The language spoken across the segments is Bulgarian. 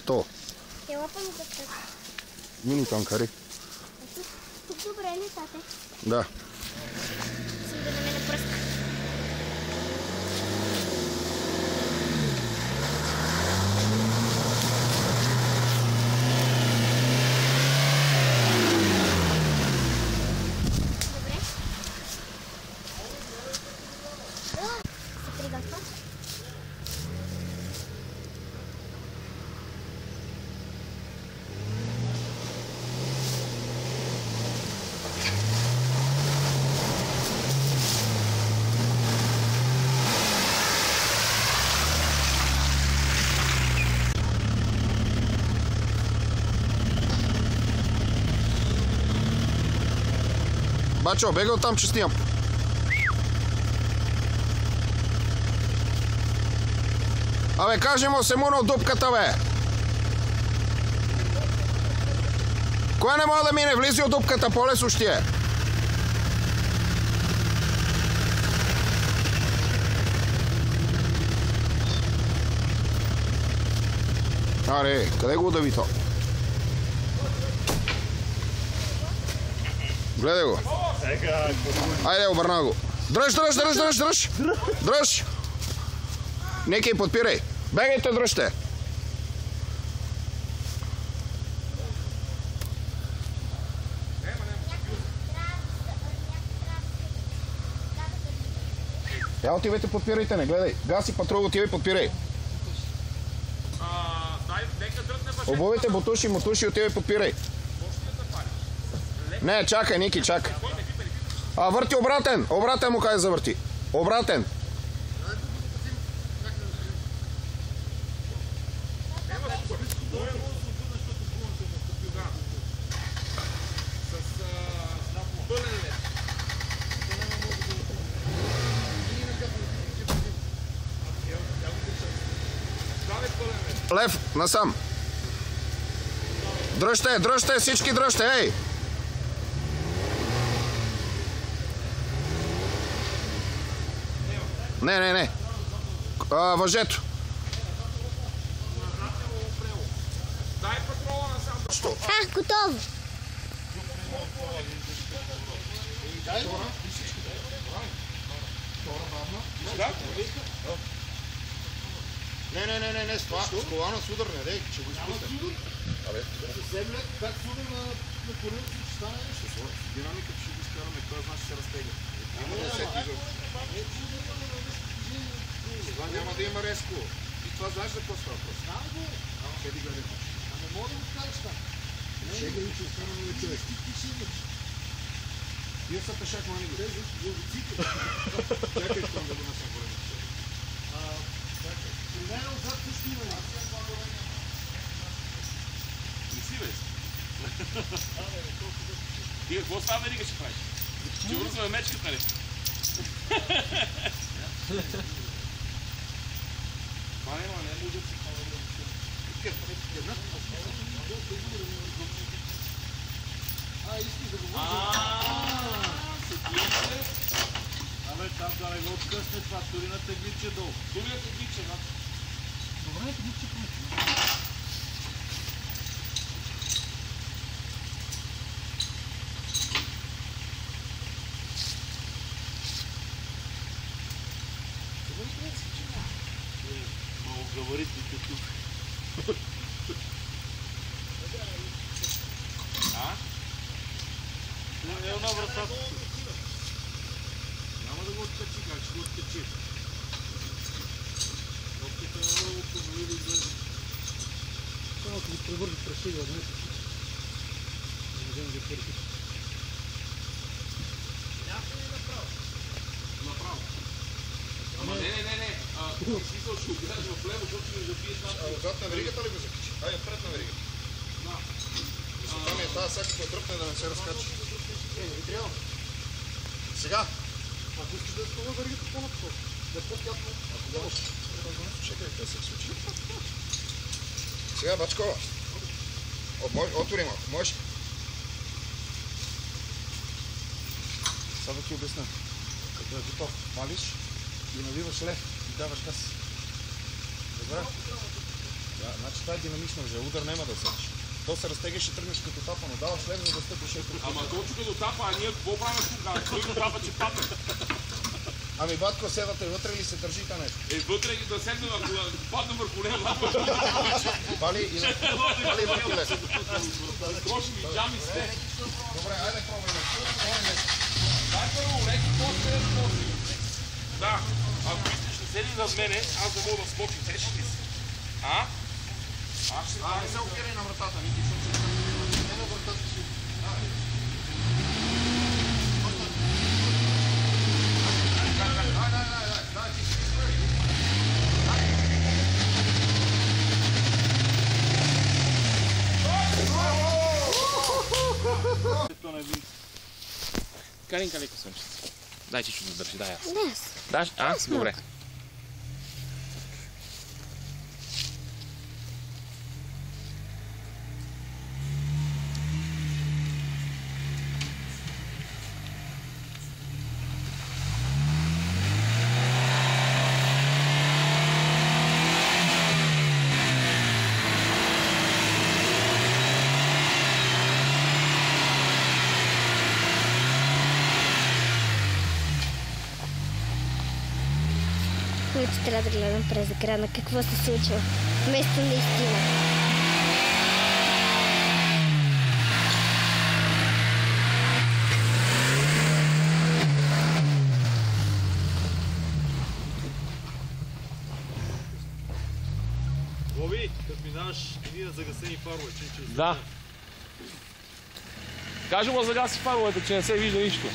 То. Я лапам за това. Мини танкари. Тук добре ли, тате? Да. Си да не ме напръска. Добре. Се приготвя. Бачо, бегай оттам, че снимам. Абе, кажи му се муна от дупката, бе. Коя не мога да мине? Влизи от дупката, по-лесно ще е. Аре, къде го удави то? Гледай го. Айде, обърна го. Дръж! Некий, подпирай. Бегайте, дръжте. Я отивайте, подпирайте, не гледай. Гаси патрул, отивай, подпирай. Обувайте мотуши, отивай, подпирай. Не, чакай, Ники, чакай. Върти обратен му кай завърти. Обратен. Лев, насам. Дръжте, всички дръжте, ей! Не. Въжето. Готово. Не, с това, с колана с удар, не, че го изпусне. Абе, как с удар на коренци, че стане нещо? Динамиката ще го изкараме, това значи се разтегля. Няма да усети изобщо. Това няма да има резко. И това знаеш за какво става въпрос? Знам го. Ще ти гледам. Не мога да го кажеш там. Ще ги че останаме на човек. Вие са пешак, мани го. Чакай, искам да го насам горе. При мен отзад също има. Не си, бе. Ти какво с това верига ще правиш? Ще връзваме мечката ли? Това няма, не може да си Искаш да го Абе, там да не го откъсне това, турина тегличе долу. Турина тегличе, да. Добре, тегличе помисли. Малогабаритните тук. Не е една вратата. Няма да го откачи, как ще го откачи? Топката много позволи да излезе. Само да ги превърли през сега днес. Не можем да първи. Направо. Ама не. Смисъл ще го гледаш в лево, защото ще ми запиеш над. Отзад на веригата ли го закачи? Айде, пред на веригата. Да. Там е тази сега като дръпне да не се разкачи. Не трябва. Сега. Ако искаш да изпълва веригата по-напсо. Да е по-тясно. Ако да можеш. Чекай, да се случи. Сега, Бачкова. Отвори малко, можеш? Сега да ти обясня. Като е готов, малиш и навиваш лев и даваш газ. Добре? Значи това е динамично вже, удар няма да седиш. То се разтегаш и тръгнеш като тапа, но даваш лев, за да стъпиш ето. Ама точно като тапа, а ние какво правим тук? Той го тапа, че падне. Ами батко, седате вътре или се държите нещо? Вътре да седнем, ако падне върху него, Пали и на... Пали и върху лес. троши ми джами сте. Добре, айде пробваме. Дай първо, леки после да скочим. Да, ако искаш да седи над мене, аз да мога да скочим, сещаш ли си? А? Не се опирай на вратата, Ники, защото не на вратата си. Дай, ти си изправи. Каринка леко слънчица. Дай Чичо да държи, дай аз. Не, аз. Даш? А? Добре. Който трябва да гледам през екрана какво се случва. Вместо наистина. Боби, като минаваш едни на загасени фарове, че... Да. Кажи му загаси фаровете, че не се вижда нищо.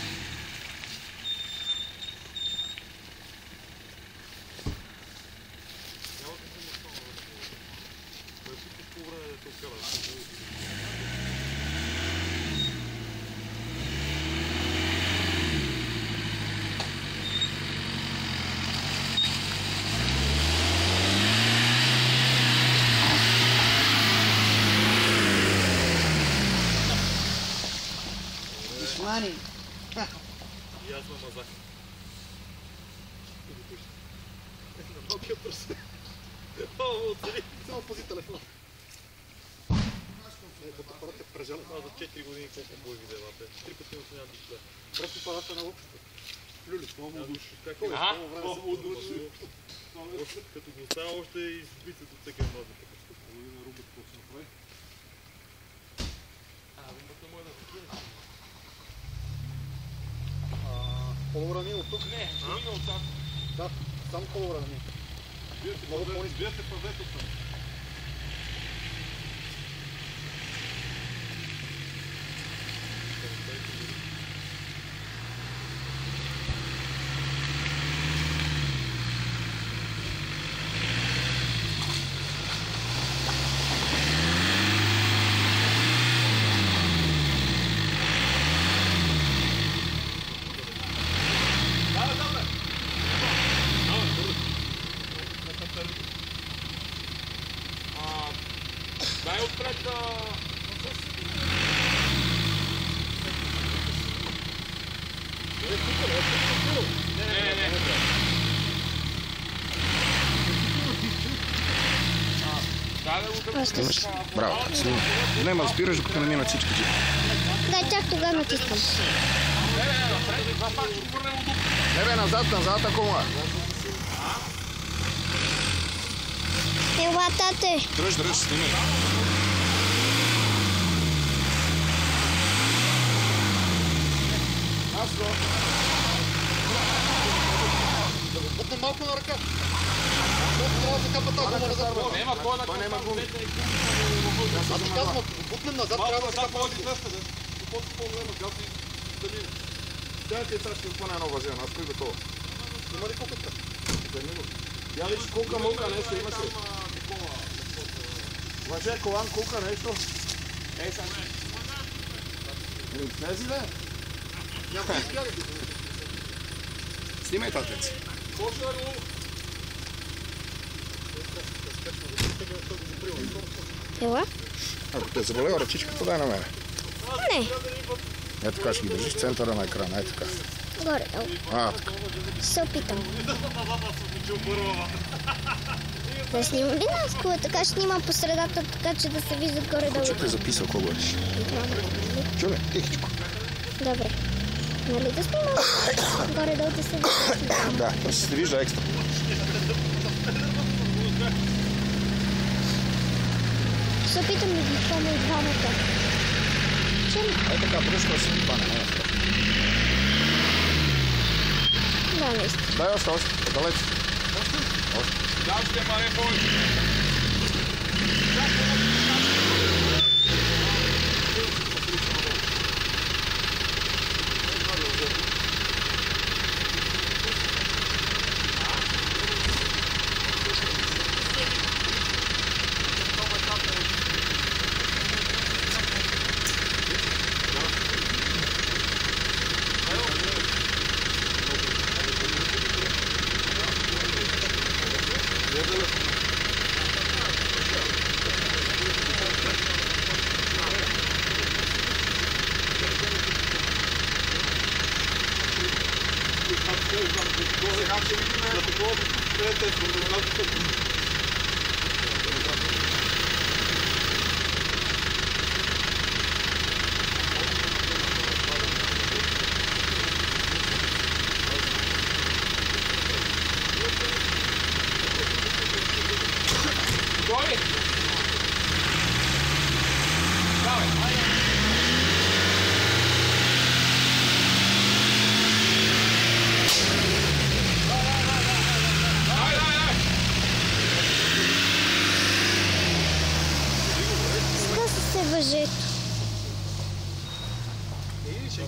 Мани. И аз на мазак. На малкия пръст. О, оцели. Само пази телефон. Фотоапарат е прежал за 4 години, колко бои видейлата. 3 пъти му сменят дисплея. Просто парата на лъпчето. Люли, това му души. Как е? Това му души. Като го остава още избитят от всеки една мазика. Половина рубът, какво се направи. Рубът не може да се кине. По-добра ми от тук? Не, ще от там. Да, само по-добра ми. Вие се павете там. Дай отпред Не. Още. Браво, снимай. Няма да спираш, докато не минат всички джипи. Да, чак тогава натискам. Не бе, назад, ако му е. Ела, тате. Дръж, снимай. Да го бутнем малко на ръка. Трябва да капа тази гума назад. Той няма гуми. Аз ти казвам, ако го бутнем назад, трябва да капа. Тя ти сега ще отпъне едно вазена, аз кой готова. Има ли куката? Я виж кука-мука нещо имаше. Въже, колан, кука нещо. Ей, сега. Влези, бе? Няма изгледа. Снимай, татец. Ела? Ако те заболева ръчичката, дай на мене. Не. Ето така ще ги държиш в центъра на екрана, ето така. Горе, долу. Така. Ще се опитам. Да снимам ли наскоро, така ще снимам по средата, така че да се вижда горе-долу. Че те записал, какво говориш? Чули, тихичко. Добре. Нали да снимам? Горе-долу да се вижда. Да, то ще се вижда екстра. Ще опитам да ги хвана и двамата. Чули? Ай така, бръшка си ги пане, не. Да, наистина. Дай още, далеч. Да, ще маре повече.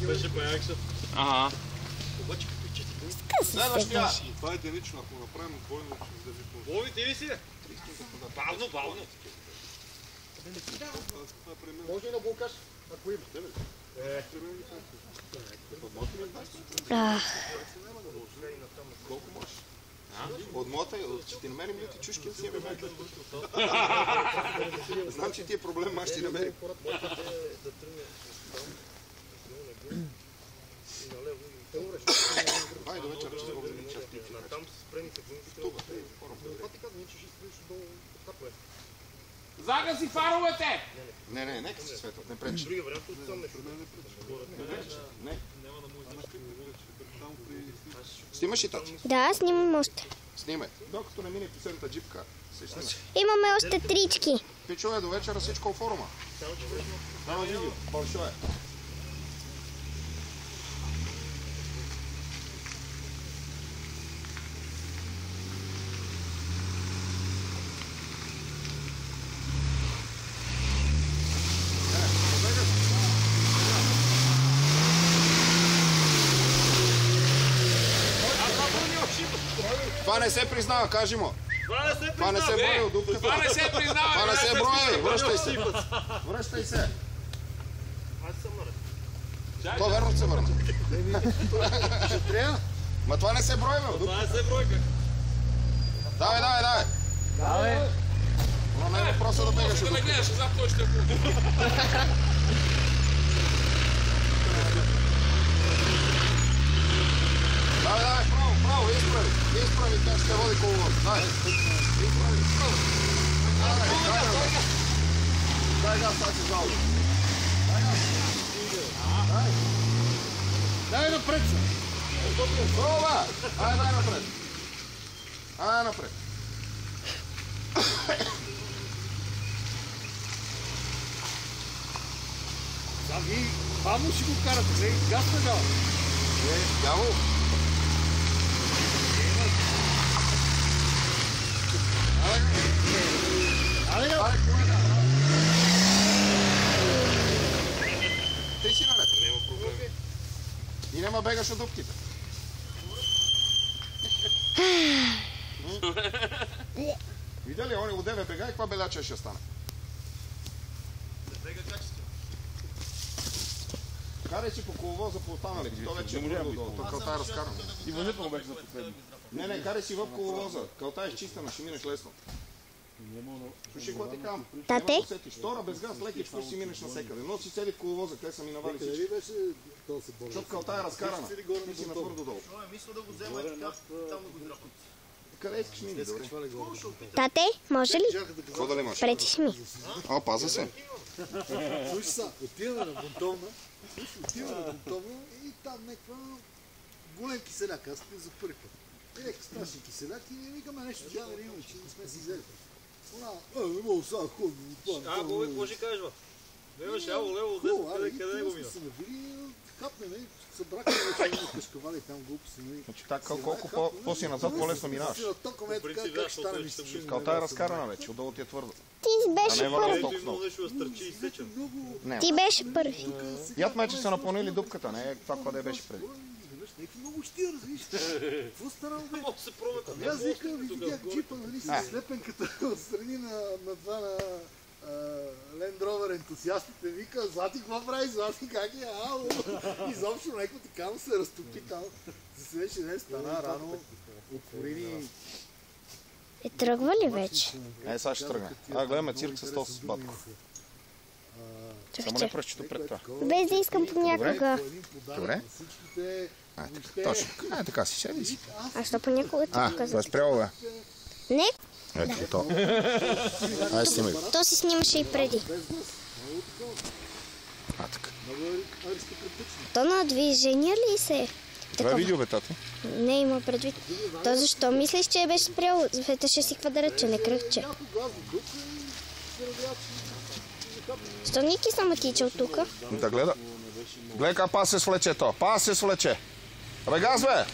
Въжето. Ага. Скъса се въже. Това е единично, ако направим двойно, ще вземе по... Лови, ти ли си? Бавно, бавно. Може и на блокаж, ако има. Колко можеш? Отмотай, ще ти намерим ли ти чушки да си намерим? Знам, че ти е проблем, аз ще ти намерим. Ай, до вечера ще го видим част тихи. Там с спрените гумки. Това така, ние че ще стоиш долу капе. Загаси фаровете! Не, нека се светват, не пречи. Другия вариант от сам не пречи. Не. Снимаш и тати? Да, снимам още. Снимай. Докато не мине последната джипка, се снимай. Имаме още трички. Пичове, до вечера всичко в форума. Само видео. Большое. Това не се признава, кажи му. Това не се брои от дупката. Това не се признава. Това не се брои. Връщай се. Връщай се. Аз съм наред. То верно се върна. Ще трябва. Ма това не се брои, бе. Това не се брои, как? Давай. Давай. Но не е въпроса да бегаш от Да ме дупката. гледаш, зад той ще Давай, право, изправи, как ще води коловоз. Изправи, право. Дай газ, сега си залу. Дай напред се. Ова! Дай напред. Ай напред. Сами, бавно ще го карате, газ на гал. Дявол. Ти си наред. Няма проблем. И няма бегаш от дупките. Видя ли, он одеве бега и каква беляча ще стане? Карай си по коловоза по останалите. То вече е по-долу. То кълта е разкарана. И въжето му беше за последно. Не, карай си в коловоза. Кълта е изчистена, ще минеш лесно. Слушай, какво ти казвам? Тате? Втора без газ, лекичко си минеш насекъде. Но си цели в коловоза, къде са минавали всички. Защото кълта е разкарана. Ти си на твърдо долу. Мисля да го взема и там да го драпат. Къде искаш ми? Добре. Тате, може ли? Какво дали можеш? Претиш ми. О, паза се. Слушай са, отиваме на бунтовна. И там някаква голем киселяк. Аз сте за първи път. Някакъв страшен киселяк и викаме нещо, да не имаме, че не сме си взели. Не мога сега ходим. Какво ще кажеш, бе? Не имаш лево, къде не го мина? Се навили, хапнеме, събраха вече има кашкавали там глупости. Значи така, колко по-си назад, по-лесно минаваш. Натокаме така, как стане ми се чуем. Калта е разкарана вече, отдолу ти е твърдо. Ти беше първи. Ти беше първи. Яд мече са напълнили дупката, не е това, къде беше преди. Някакви много щия, разбираш. Какво стара, бе? Аз викам, видях джипа, нали, с слепенката отстрани на това на Land Rover ентусиастите. Вика, Злати, какво прави? Злати, как е? Ало! Изобщо някакво така му се разтопи там. За следващия ден стана рано, отворени. Тръгва ли вече? Сега ще тръгне. Гледаме цирк с този батко. Само не пръщето пред това. Без да искам понякога. Добре. Точно. Така си, седи си. А що понякога ти каза? Това е спряло, бе. Не, Ето то. Айде снимай. то си снимаше и преди. Така. То на движение ли се? Това е видео, бе, тати. Не има предвид. То защо мислиш, че беше спрял? Светеше си квадратче, не кръгче. Що Ники само тича от тука? Да гледа. Гледай как пас се свлече то. Пас се свлече. Абе, газ, бе!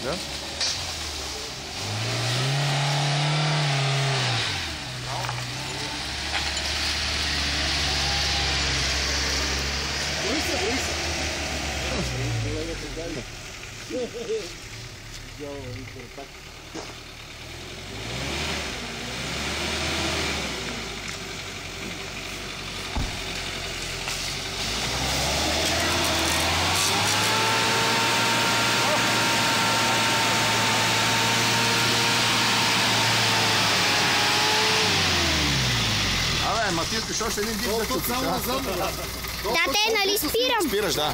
Да? Ма ти искаш още един дик да чупиш, Да, те, нали спирам? Спираш, да.